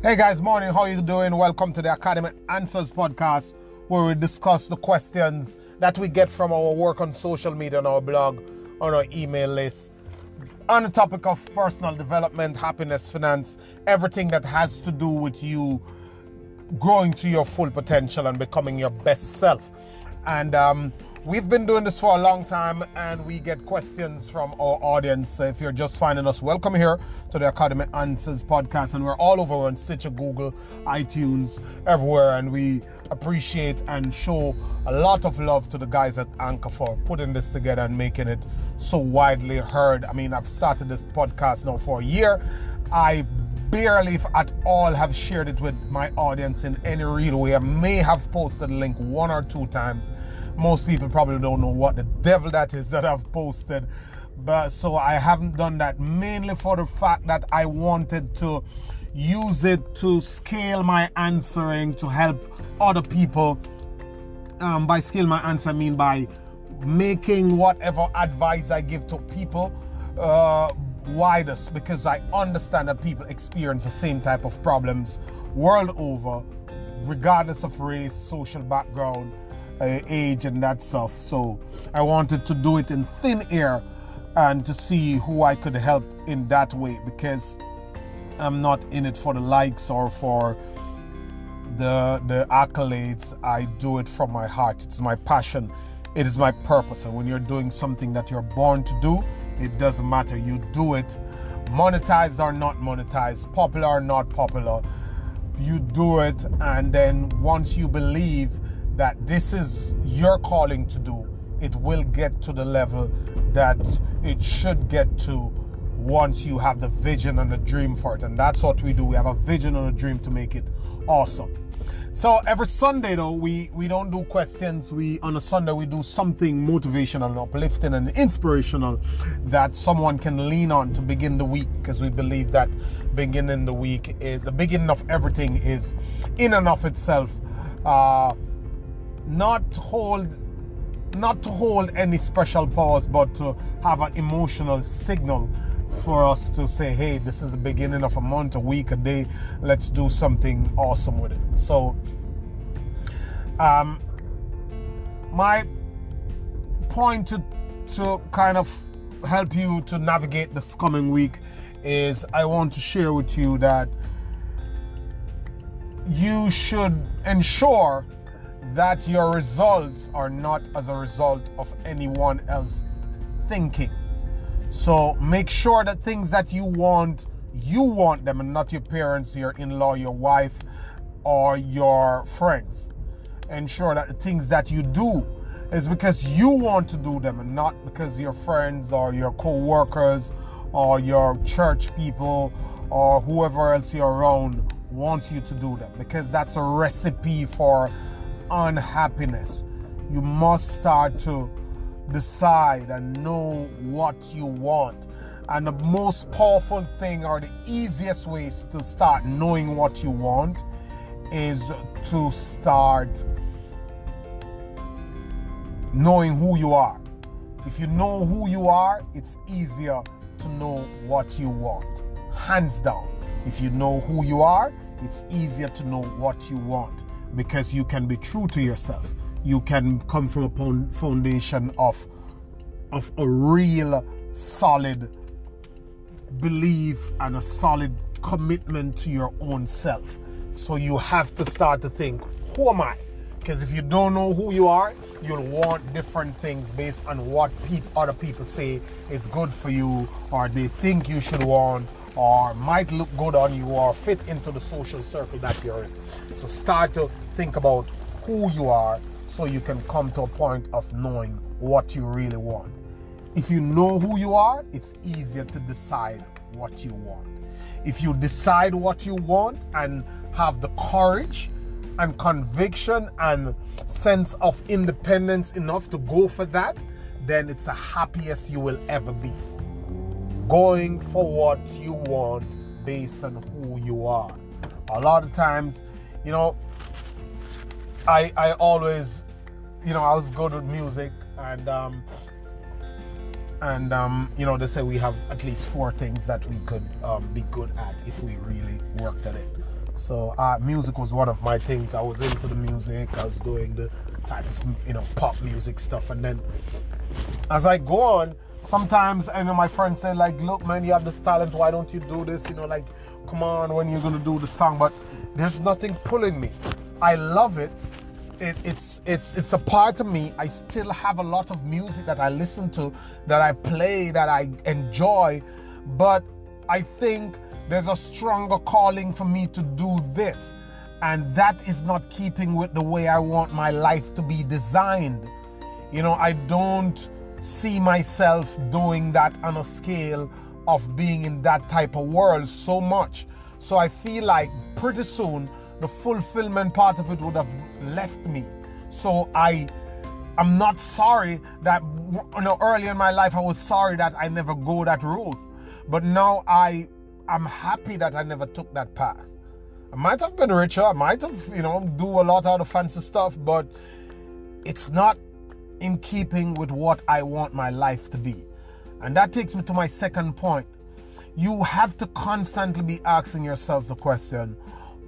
Hey guys, morning. How you doing? Welcome to the Academy Answers podcast, where we discuss the questions that we get from our work on social media, on our blog, on our email list, on the topic of personal development, happiness, finance, everything that has to do with you growing to your full potential and becoming your best self. And we've been doing this for a long time, and we get questions from our audience. So if you're just finding us, welcome here to the Academy Answers podcast. And we're all over on Stitcher, Google, iTunes, everywhere. And we appreciate and show a lot of love to the guys at Anchor for putting this together and making it so widely heard. I mean, I've started this podcast now for a year. I barely, if at all, have shared it with my audience in any real way. I may have posted a link one or two times. Most people probably don't know what the devil that is that I've posted. But so I haven't done that, mainly for the fact that I wanted to use it to scale my answering to help other people. By scale my answer, I mean by making whatever advice I give to people widest, because I understand that people experience the same type of problems world over, regardless of race, social background, age, and that stuff. So I wanted to do it in thin air and to see who I could help in that way, because I'm not in it for the likes or for the accolades. I do it from my heart. It's my passion. It is my purpose. And when you're doing something that you're born to do, it doesn't matter. You do it, monetized or not monetized, popular or not popular. You do it, and then once you believe that this is your calling to do, it will get to the level that it should get to once you have the vision and the dream for it. And that's what we do. We have a vision and a dream to make it awesome. So every Sunday, though, we don't do questions. On a Sunday, we do something motivational and uplifting and inspirational that someone can lean on to begin the week, because we believe that beginning the week is the beginning of everything, is in and of itself not to hold any special powers, but to have an emotional signal for us to say, hey, this is the beginning of a month, a week, a day. Let's do something awesome with it. So my point to kind of help you to navigate this coming week is I want to share with you that you should ensure that your results are not as a result of anyone else thinking. So make sure that things that you want them, and not your parents, your in-law, your wife, or your friends. Ensure that the things that you do is because you want to do them, and not because your friends or your co-workers or your church people or whoever else you're around wants you to do them, because that's a recipe for unhappiness. You must start to decide and know what you want. And the most powerful thing, or the easiest ways to start knowing what you want, is to start knowing who you are. If you know who you are, it's easier to know what you want. Hands down. If you know who you are, it's easier to know what you want, because you can be true to yourself. You can come from a foundation of a real solid belief and a solid commitment to your own self. So you have to start to think, who am I? Because if you don't know who you are, you'll want different things based on what other people say is good for you, or they think you should want, or might look good on you, or fit into the social circle that you're in. So start to think about who you are, so you can come to a point of knowing what you really want. If you know who you are, it's easier to decide what you want. If you decide what you want and have the courage and conviction and sense of independence enough to go for that, then it's the happiest you will ever be. Going for what you want based on who you are. A lot of times, I always, I was good with music, and they say we have at least 4 things that we could be good at if we really worked at it. So music was one of my things. I was into the music. I was doing the type of pop music stuff. And then as I go on, sometimes my friends say like, look man, you have this talent, why don't you do this? Like, come on, when you're gonna do the song? But there's nothing pulling me. I love it. It's a part of me. I still have a lot of music that I listen to, that I play, that I enjoy, but I think there's a stronger calling for me to do this, and that is not keeping with the way I want my life to be designed. I don't see myself doing that on a scale of being in that type of world so much. So I feel like pretty soon the fulfillment part of it would have left me. So I'm not sorry that early in my life I was sorry that I never go that route, but now I'm happy that I never took that path. I might have been richer, I might have do a lot of the fancy stuff, but it's not in keeping with what I want my life to be. And that takes me to my second point. You have to constantly be asking yourself the question,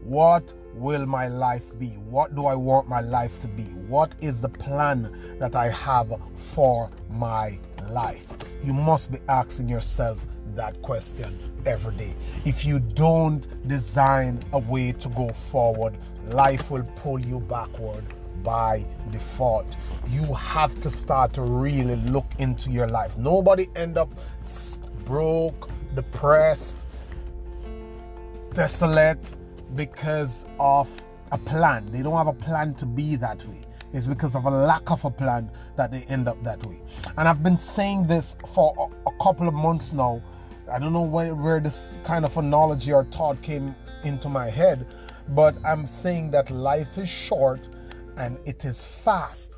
what will my life be? What do I want my life to be? What is the plan that I have for my life? You must be asking yourself that question every day. If you don't design a way to go forward, life will pull you backward by default. You have to start to really look into your life. Nobody end up broke, depressed, desolate because of a plan. They don't have a plan to be that way. It's because of a lack of a plan that they end up that way. And I've been saying this for a couple of months now. I don't know where this kind of analogy or thought came into my head, but I'm saying that life is short and it is fast.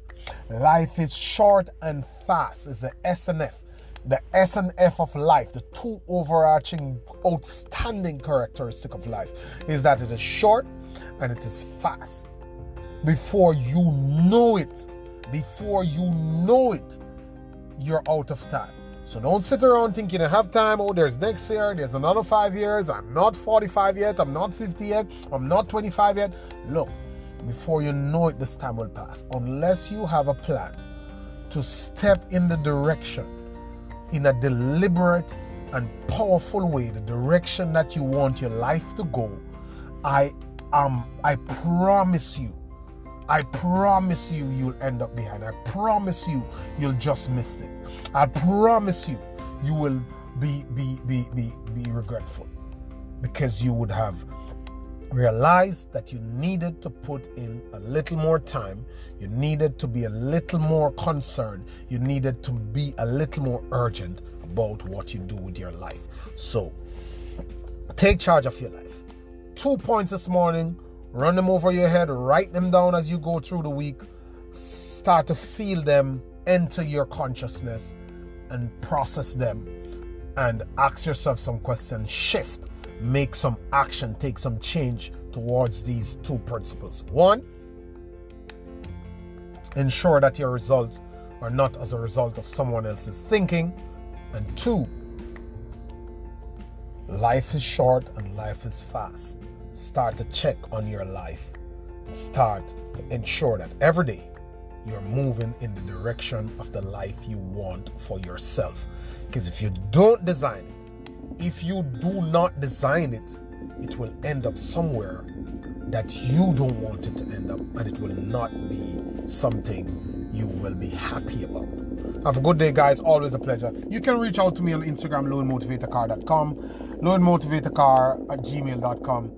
Life is short and fast. It's the S and F. The S and F of life, the two overarching outstanding characteristic of life, is that it is short and it is fast. Before you know it, you're out of time. So don't sit around thinking you have time. Oh, there's next year, there's another 5 years. I'm not 45 yet, I'm not 50 yet, I'm not 25 yet. Look, before you know it, this time will pass. Unless you have a plan to step in the direction, in a deliberate and powerful way, the direction that you want your life to go, I promise you, you'll end up behind. I promise you, you'll just miss it. I promise you, you will be regretful, because you would have realized that you needed to put in a little more time. You needed to be a little more concerned. You needed to be a little more urgent about what you do with your life. So take charge of your life. 2 points this morning. Run them over your head. Write them down as you go through the week. Start to feel them enter your consciousness and process them, and ask yourself some questions. Shift. Make some action, take some change towards these 2 principles. 1, ensure that your results are not as a result of someone else's thinking. And 2, life is short and life is fast. Start to check on your life. Start to ensure that every day you're moving in the direction of the life you want for yourself. Because if you don't design it, if you do not design it, it will end up somewhere that you don't want it to end up, and it will not be something you will be happy about. Have a good day, guys. Always a pleasure. You can reach out to me on Instagram, loanmotivatorcar.com, loanmotivatorcar@gmail.com,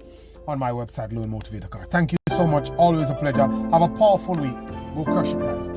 on my website, loanmotivatorcar. Thank you so much. Always a pleasure. Have a powerful week. Go crush it, guys.